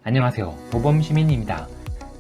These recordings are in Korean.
안녕하세요, 모범시민입니다.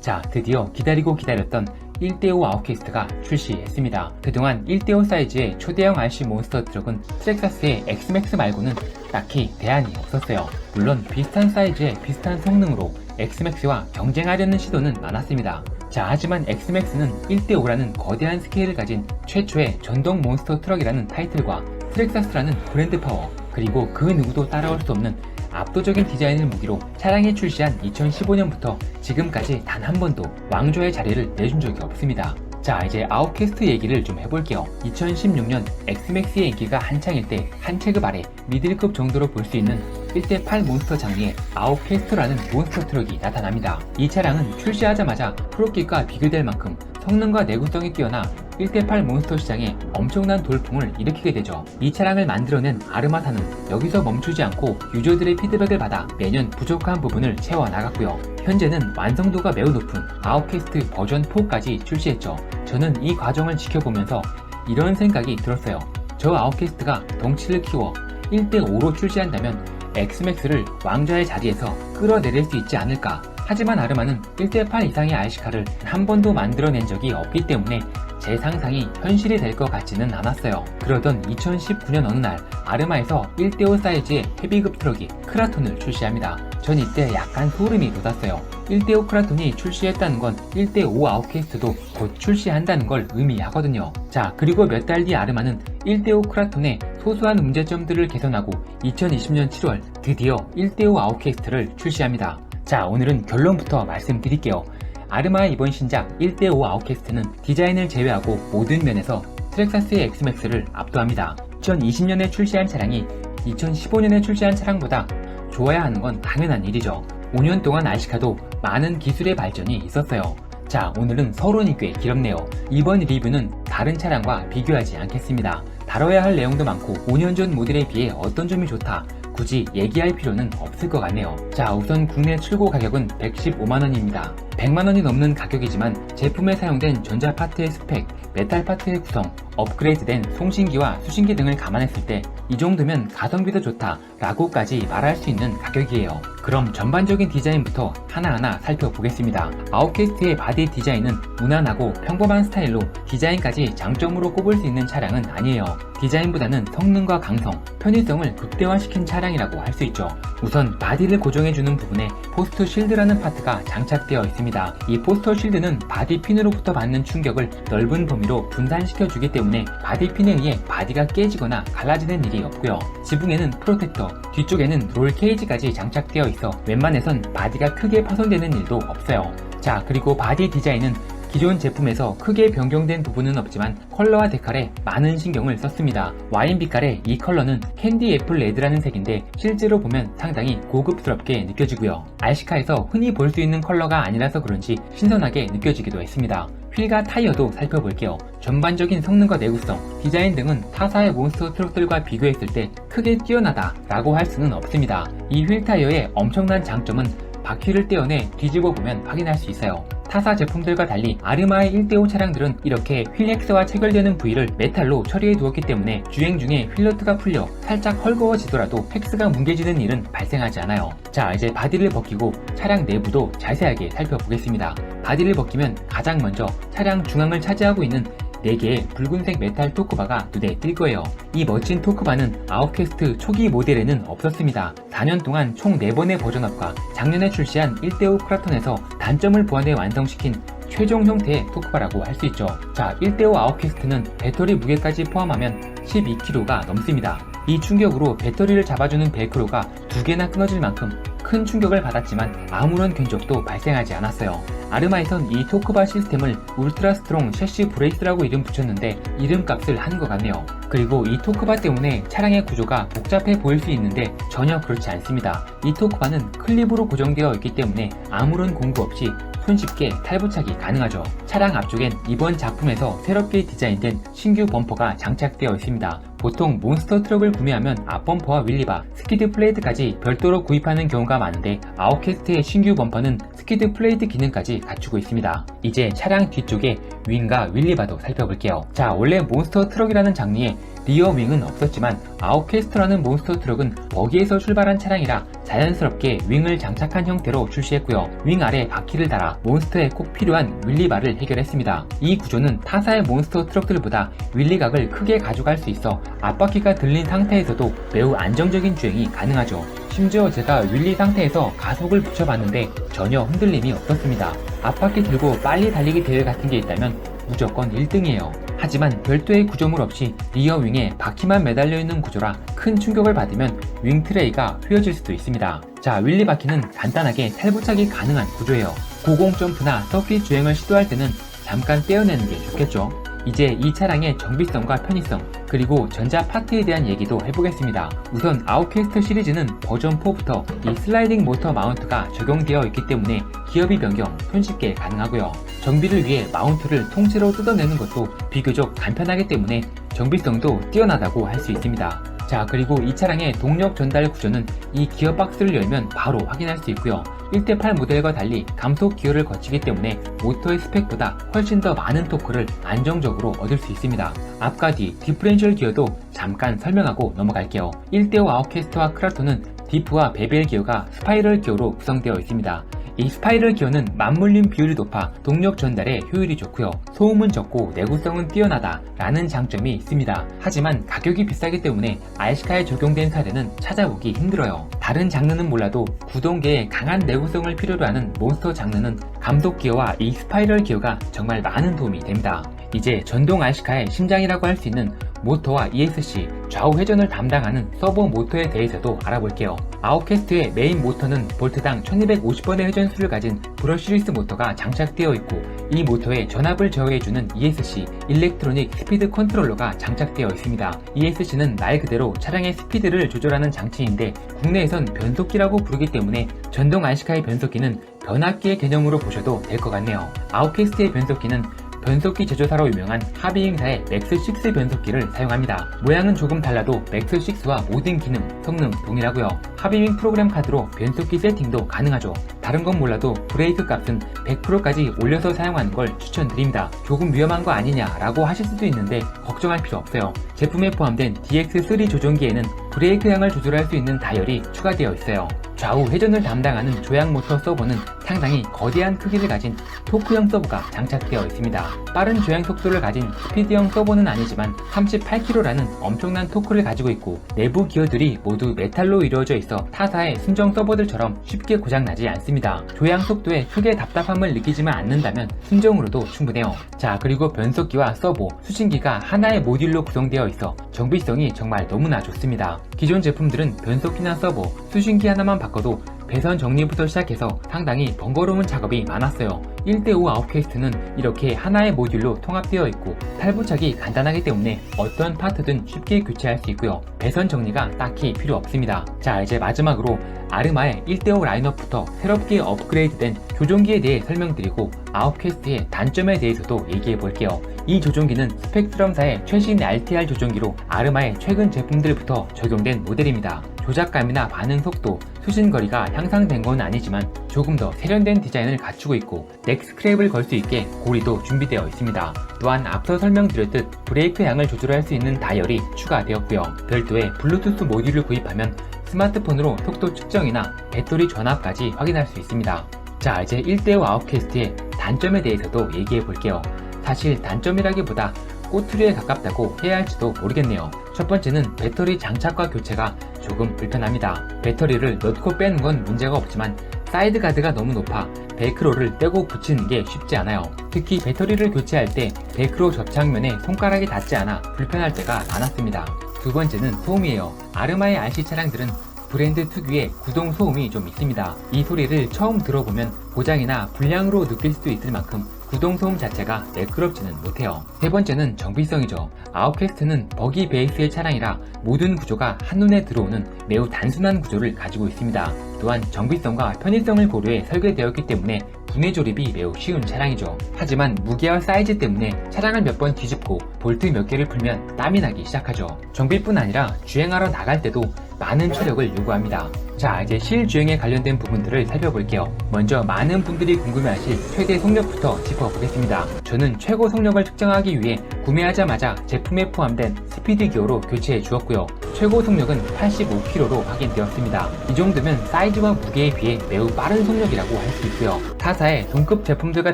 자, 드디어 기다리고 기다렸던 1대5 아웃캐스트가 출시했습니다. 그동안 1대5 사이즈의 초대형 RC 몬스터 트럭은 트랙사스의 엑스맥스 말고는 딱히 대안이 없었어요. 물론 비슷한 사이즈에 비슷한 성능으로 엑스맥스와 경쟁하려는 시도는 많았습니다. 자, 하지만 엑스맥스는 1대5라는 거대한 스케일을 가진 최초의 전동 몬스터 트럭이라는 타이틀과 트랙사스라는 브랜드 파워, 그리고 그 누구도 따라올 수 없는 압도적인 디자인을 무기로 차량이 출시한 2015년부터 지금까지 단 한 번도 왕좌의 자리를 내준 적이 없습니다. 자, 이제 아웃캐스트 얘기를 좀 해볼게요. 2016년 엑스맥스의 인기가 한창일 때 한 체급 아래 미들급 정도로 볼 수 있는 1대8 몬스터 장르의 아웃캐스트라는 몬스터 트럭이 나타납니다. 이 차량은 출시하자마자 프로킷과 비교될 만큼 성능과 내구성이 뛰어나 1대8 몬스터 시장에 엄청난 돌풍을 일으키게 되죠. 이 차량을 만들어낸 아르마타는 여기서 멈추지 않고 유저들의 피드백을 받아 매년 부족한 부분을 채워나갔고요. 현재는 완성도가 매우 높은 아웃캐스트 버전 4까지 출시했죠. 저는 이 과정을 지켜보면서 이런 생각이 들었어요. 저 아웃캐스트가 덩치를 키워 1대5로 출시한다면 엑스맥스를 왕좌의 자리에서 끌어내릴 수 있지 않을까. 하지만 아르마는 1대8 이상의 RC카를 한 번도 만들어낸 적이 없기 때문에 제 상상이 현실이 될 것 같지는 않았어요. 그러던 2019년 어느 날 아르마에서 1대5 사이즈의 헤비급 트럭이 크라톤을 출시합니다. 전 이때 약간 소름이 돋았어요. 1대5 크라톤이 출시했다는 건 1대5 아웃캐스트도 곧 출시한다는 걸 의미하거든요. 자, 그리고 몇 달 뒤 아르마는 1대5 크라톤의 소소한 문제점들을 개선하고 2020년 7월 드디어 1대5 아웃캐스트를 출시합니다. 자, 오늘은 결론부터 말씀드릴게요. 아르마의 이번 신작 1대5 아웃캐스트는 디자인을 제외하고 모든 면에서 트랙사스의 엑스맥스를 압도합니다. 2020년에 출시한 차량이 2015년에 출시한 차량보다 좋아야 하는 건 당연한 일이죠. 5년 동안 RC카도 많은 기술의 발전이 있었어요. 자, 오늘은 서론이 꽤 길었네요. 이번 리뷰는 다른 차량과 비교하지 않겠습니다. 다뤄야 할 내용도 많고 5년 전 모델에 비해 어떤 점이 좋다, 굳이 얘기할 필요는 없을 것 같네요. 자, 우선 국내 출고 가격은 115만원입니다. 100만원이 넘는 가격이지만 제품에 사용된 전자 파트의 스펙, 메탈 파트의 구성, 업그레이드된 송신기와 수신기 등을 감안했을 때 이 정도면 가성비도 좋다 라고까지 말할 수 있는 가격이에요. 그럼 전반적인 디자인부터 하나하나 살펴보겠습니다. 아웃캐스트의 바디 디자인은 무난하고 평범한 스타일로 디자인까지 장점으로 꼽을 수 있는 차량은 아니에요. 디자인보다는 성능과 강성, 편의성을 극대화시킨 차량이라고 할 수 있죠. 우선 바디를 고정해주는 부분에 포스트 쉴드라는 파트가 장착되어 있습니다. 이 포스터 쉴드는 바디 핀으로부터 받는 충격을 넓은 범위로 분산시켜주기 때문에 바디 핀에 의해 바디가 깨지거나 갈라지는 일이 없고요. 지붕에는 프로텍터, 뒤쪽에는 롤 케이지까지 장착되어 있어 웬만해선 바디가 크게 파손되는 일도 없어요. 자, 그리고 바디 디자인은 기존 제품에서 크게 변경된 부분은 없지만 컬러와 데칼에 많은 신경을 썼습니다. 와인 빛깔의 이 컬러는 캔디 애플 레드라는 색인데 실제로 보면 상당히 고급스럽게 느껴지고요. RC카에서 흔히 볼 수 있는 컬러가 아니라서 그런지 신선하게 느껴지기도 했습니다. 휠과 타이어도 살펴볼게요. 전반적인 성능과 내구성, 디자인 등은 타사의 몬스터 트럭들과 비교했을 때 크게 뛰어나다 라고 할 수는 없습니다. 이 휠 타이어의 엄청난 장점은 바퀴를 떼어내 뒤집어 보면 확인할 수 있어요. 타사 제품들과 달리 아르마의 1대5 차량들은 이렇게 휠 엑스와 체결되는 부위를 메탈로 처리해 두었기 때문에 주행 중에 휠너트가 풀려 살짝 헐거워지더라도 팩스가 뭉개지는 일은 발생하지 않아요. 자, 이제 바디를 벗기고 차량 내부도 자세하게 살펴보겠습니다. 바디를 벗기면 가장 먼저 차량 중앙을 차지하고 있는 4개의 붉은색 메탈 토크바가 눈에 띌 거예요. 이 멋진 토크바는 아웃캐스트 초기 모델에는 없었습니다. 4년 동안 총 4번의 버전업과 작년에 출시한 1대5 크라톤에서 단점을 보완해 완성시킨 최종 형태의 토크바라고 할 수 있죠. 자, 1대5 아웃캐스트는 배터리 무게까지 포함하면 12kg가 넘습니다. 이 충격으로 배터리를 잡아주는 벨크로가 2개나 끊어질 만큼 큰 충격을 받았지만 아무런 견적도 발생하지 않았어요. 아르마에선 이 토크바 시스템을 울트라 스트롱 셰시 브레이스라고 이름 붙였는데 이름값을 한 것 같네요. 그리고 이 토크바 때문에 차량의 구조가 복잡해 보일 수 있는데 전혀 그렇지 않습니다. 이 토크바는 클립으로 고정되어 있기 때문에 아무런 공구 없이 손쉽게 탈부착이 가능하죠. 차량 앞쪽엔 이번 작품에서 새롭게 디자인된 신규 범퍼가 장착되어 있습니다. 보통 몬스터 트럭을 구매하면 앞범퍼와 윌리바, 스키드 플레이트까지 별도로 구입하는 경우가 많은데 아웃캐스트의 신규 범퍼는 스키드 플레이트 기능까지 갖추고 있습니다. 이제 차량 뒤쪽에 윙과 윌리바도 살펴볼게요. 자, 원래 몬스터 트럭이라는 장르에 리어 윙은 없었지만 아웃캐스트라는 몬스터 트럭은 버기에서 출발한 차량이라 자연스럽게 윙을 장착한 형태로 출시했고요. 윙 아래 바퀴를 달아 몬스터에 꼭 필요한 윌리바를 해결했습니다. 이 구조는 타사의 몬스터 트럭들보다 윌리각을 크게 가져갈 수 있어 앞바퀴가 들린 상태에서도 매우 안정적인 주행이 가능하죠. 심지어 제가 윌리 상태에서 가속을 붙여봤는데 전혀 흔들림이 없었습니다. 앞바퀴 들고 빨리 달리기 대회 같은 게 있다면 무조건 1등이에요. 하지만 별도의 구조물 없이 리어 윙에 바퀴만 매달려 있는 구조라 큰 충격을 받으면 윙 트레이가 휘어질 수도 있습니다. 자, 윌리 바퀴는 간단하게 탈부착이 가능한 구조예요. 고공 점프나 서킷 주행을 시도할 때는 잠깐 떼어내는 게 좋겠죠. 이제 이 차량의 정비성과 편의성, 그리고 전자 파트에 대한 얘기도 해보겠습니다. 우선 아웃캐스트 시리즈는 버전 4부터 이 슬라이딩 모터 마운트가 적용되어 있기 때문에 기어비 변경 손쉽게 가능하고요. 정비를 위해 마운트를 통째로 뜯어내는 것도 비교적 간편하기 때문에 정비성도 뛰어나다고 할 수 있습니다. 자, 그리고 이 차량의 동력 전달 구조는 이 기어박스를 열면 바로 확인할 수 있고요. 1대8 모델과 달리 감속 기어를 거치기 때문에 모터의 스펙보다 훨씬 더 많은 토크를 안정적으로 얻을 수 있습니다. 앞과 뒤 디퍼렌셜 기어도 잠깐 설명하고 넘어갈게요. 1대5 아웃캐스트와 크라토는 디프와 베벨 기어가 스파이럴 기어로 구성되어 있습니다. 이 스파이럴 기어는 맞물림 비율이 높아 동력 전달에 효율이 좋고요. 소음은 적고 내구성은 뛰어나다 라는 장점이 있습니다. 하지만 가격이 비싸기 때문에 RC카에 적용된 사례는 찾아보기 힘들어요. 다른 장르는 몰라도 구동계에 강한 내구성을 필요로 하는 몬스터 장르는 감속 기어와 이 스파이럴 기어가 정말 많은 도움이 됩니다. 이제 전동 RC카의 심장이라고 할 수 있는 모터와 ESC, 좌우 회전을 담당하는 서버 모터에 대해서도 알아볼게요. 아웃캐스트의 메인 모터는 볼트당 1250번의 회전수를 가진 브러쉬리스 모터가 장착되어 있고, 이 모터에 전압을 제어해주는 ESC, 일렉트로닉 스피드 컨트롤러가 장착되어 있습니다. ESC는 말 그대로 차량의 스피드를 조절하는 장치인데 국내에선 변속기라고 부르기 때문에 전동 RC카의 변속기는 변압기의 개념으로 보셔도 될 것 같네요. 아웃캐스트의 변속기는 변속기 제조사로 유명한 하비잉사의 맥스6 변속기를 사용합니다. 모양은 조금 달라도 맥스6와 모든 기능, 성능 동일하고요. 하비잉 프로그램 카드로 변속기 세팅도 가능하죠. 다른 건 몰라도 브레이크 값은 100%까지 올려서 사용하는 걸 추천드립니다. 조금 위험한 거 아니냐 라고 하실 수도 있는데 걱정할 필요 없어요. 제품에 포함된 DX3 조종기에는 브레이크 양을 조절할 수 있는 다이얼이 추가되어 있어요. 좌우 회전을 담당하는 조향 모터 서버는 상당히 거대한 크기를 가진 토크형 서버가 장착되어 있습니다. 빠른 조향 속도를 가진 스피드형 서버는 아니지만 38kg라는 엄청난 토크를 가지고 있고, 내부 기어들이 모두 메탈로 이루어져 있어 타사의 순정 서버들처럼 쉽게 고장나지 않습니다. 조향 속도에 크게 답답함을 느끼지만 않는다면 순정으로도 충분해요. 자, 그리고 변속기와 서버, 수신기가 하나의 모듈로 구성되어 있어 정비성이 정말 너무나 좋습니다. 기존 제품들은 변속기나 서버, 수신기 하나만 바꿔도 배선 정리부터 시작해서 상당히 번거로운 작업이 많았어요. 1대5 아웃캐스트는 이렇게 하나의 모듈로 통합되어 있고 탈부착이 간단하기 때문에 어떤 파트든 쉽게 교체할 수 있고요. 배선 정리가 딱히 필요 없습니다. 자, 이제 마지막으로 아르마의 1대5 라인업부터 새롭게 업그레이드된 조종기에 대해 설명드리고 아웃캐스트의 단점에 대해서도 얘기해 볼게요. 이 조종기는 스펙트럼사의 최신 RTR 조종기로 아르마의 최근 제품들부터 적용된 모델입니다. 조작감이나 반응 속도, 수신거리가 향상된 건 아니지만 조금 더 세련된 디자인을 갖추고 있고 넥스크랩을 걸 수 있게 고리도 준비되어 있습니다. 또한 앞서 설명드렸듯 브레이크 양을 조절할 수 있는 다이얼이 추가되었고요. 별도의 블루투스 모듈을 구입하면 스마트폰으로 속도 측정이나 배터리 전압까지 확인할 수 있습니다. 자, 이제 1대5 아웃캐스트의 단점에 대해서도 얘기해 볼게요. 사실 단점이라기보다 꼬투리에 가깝다고 해야 할지도 모르겠네요. 첫 번째는 배터리 장착과 교체가 조금 불편합니다. 배터리를 넣고 빼는 건 문제가 없지만 사이드 가드가 너무 높아 벨크로를 떼고 붙이는 게 쉽지 않아요. 특히 배터리를 교체할 때 벨크로 접착면에 손가락이 닿지 않아 불편할 때가 많았습니다. 두 번째는 소음이에요. 아르마의 RC 차량들은 브랜드 특유의 구동 소음이 좀 있습니다. 이 소리를 처음 들어보면 고장이나 불량으로 느낄 수도 있을 만큼 구동 소음 자체가 매끄럽지는 못해요. 세 번째는 정비성이죠. 아웃캐스트는 버기 베이스의 차량이라 모든 구조가 한눈에 들어오는 매우 단순한 구조를 가지고 있습니다. 또한 정비성과 편의성을 고려해 설계되었기 때문에 분해 조립이 매우 쉬운 차량이죠. 하지만 무게와 사이즈 때문에 차량을 몇 번 뒤집고 볼트 몇 개를 풀면 땀이 나기 시작하죠. 정비뿐 아니라 주행하러 나갈 때도 많은 체력을 요구합니다. 자, 이제 실주행에 관련된 부분들을 살펴볼게요. 먼저 많은 분들이 궁금해하실 최대 속력부터 짚어보겠습니다. 저는 최고 속력을 측정하기 위해 구매하자마자 제품에 포함된 하이스피드 기어로 교체해 주었고요. 최고 속력은 85km로 확인되었습니다. 이 정도면 사이즈와 무게에 비해 매우 빠른 속력이라고 할 수 있고요. 타사의 동급 제품들과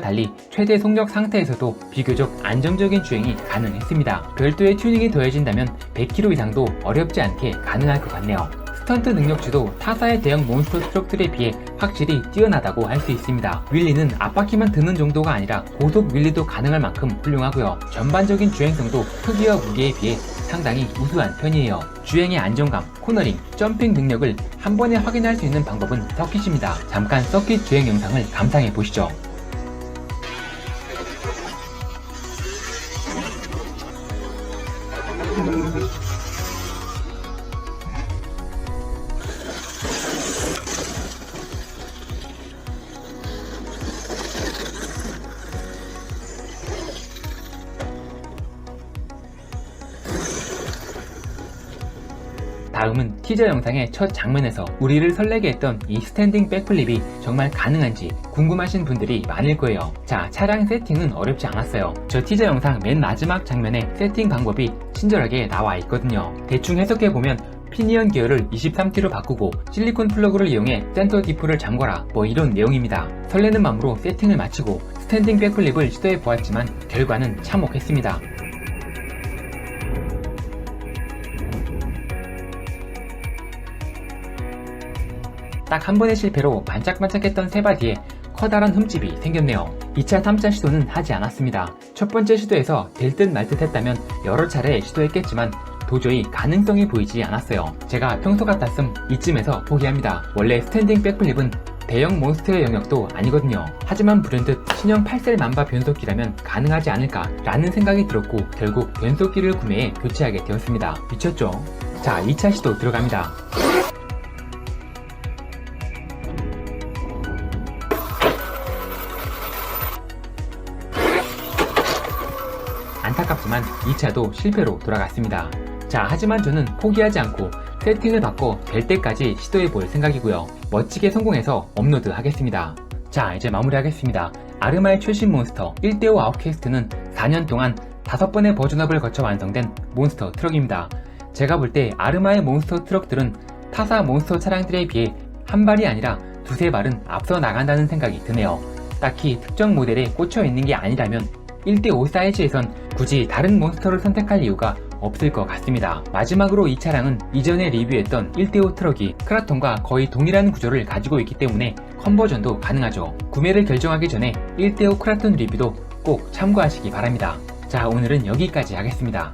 달리 최대 속력 상태에서도 비교적 안정적인 주행이 가능했습니다. 별도의 튜닝이 더해진다면 100km 이상도 어렵지 않게 가능할 것 같네요. 스턴트 능력치도 타사의 대형 몬스터 트럭들에 비해 확실히 뛰어나다고 할 수 있습니다. 윌리는 앞바퀴만 드는 정도가 아니라 고속 윌리도 가능할 만큼 훌륭하고요. 전반적인 주행성도 크기와 무게에 비해 상당히 우수한 편이에요. 주행의 안정감, 코너링, 점핑 능력을 한 번에 확인할 수 있는 방법은 서킷입니다. 잠깐 서킷 주행 영상을 감상해 보시죠. 다음은 티저 영상의 첫 장면에서 우리를 설레게 했던 이 스탠딩 백플립이 정말 가능한지 궁금하신 분들이 많을 거예요. 자, 차량 세팅은 어렵지 않았어요. 저 티저 영상 맨 마지막 장면에 세팅 방법이 친절하게 나와 있거든요. 대충 해석해보면 피니언 기어를 23T로 바꾸고 실리콘 플러그를 이용해 센터 디프를 잠궈라, 뭐 이런 내용입니다. 설레는 마음으로 세팅을 마치고 스탠딩 백플립을 시도해 보았지만 결과는 참혹했습니다. 딱 한 번의 실패로 반짝반짝했던 세바디에 커다란 흠집이 생겼네요. 2차, 3차 시도는 하지 않았습니다. 첫 번째 시도에서 될 듯 말 듯 했다면 여러 차례 시도했겠지만 도저히 가능성이 보이지 않았어요. 제가 평소 같았음 이쯤에서 포기합니다. 원래 스탠딩 백플립은 대형 몬스터의 영역도 아니거든요. 하지만 불현듯 신형 8셀 만바 변속기라면 가능하지 않을까 라는 생각이 들었고 결국 변속기를 구매해 교체하게 되었습니다. 미쳤죠? 자, 2차 시도 들어갑니다. 안타깝지만 2차도 실패로 돌아갔습니다. 자, 하지만 저는 포기하지 않고 세팅을 바꿔 될 때까지 시도해볼 생각이고요. 멋지게 성공해서 업로드 하겠습니다. 자, 이제 마무리하겠습니다. 아르마의 최신 몬스터 1대5 아웃캐스트는 4년 동안 5번의 버전업을 거쳐 완성된 몬스터 트럭입니다. 제가 볼 때 아르마의 몬스터 트럭들은 타사 몬스터 차량들에 비해 한 발이 아니라 두세 발은 앞서 나간다는 생각이 드네요. 딱히 특정 모델에 꽂혀 있는 게 아니라면 1대5 사이즈에선 굳이 다른 몬스터를 선택할 이유가 없을 것 같습니다. 마지막으로 이 차량은 이전에 리뷰했던 1대5 트럭이 크라톤과 거의 동일한 구조를 가지고 있기 때문에 컨버전도 가능하죠. 구매를 결정하기 전에 1대5 크라톤 리뷰도 꼭 참고하시기 바랍니다. 자, 오늘은 여기까지 하겠습니다.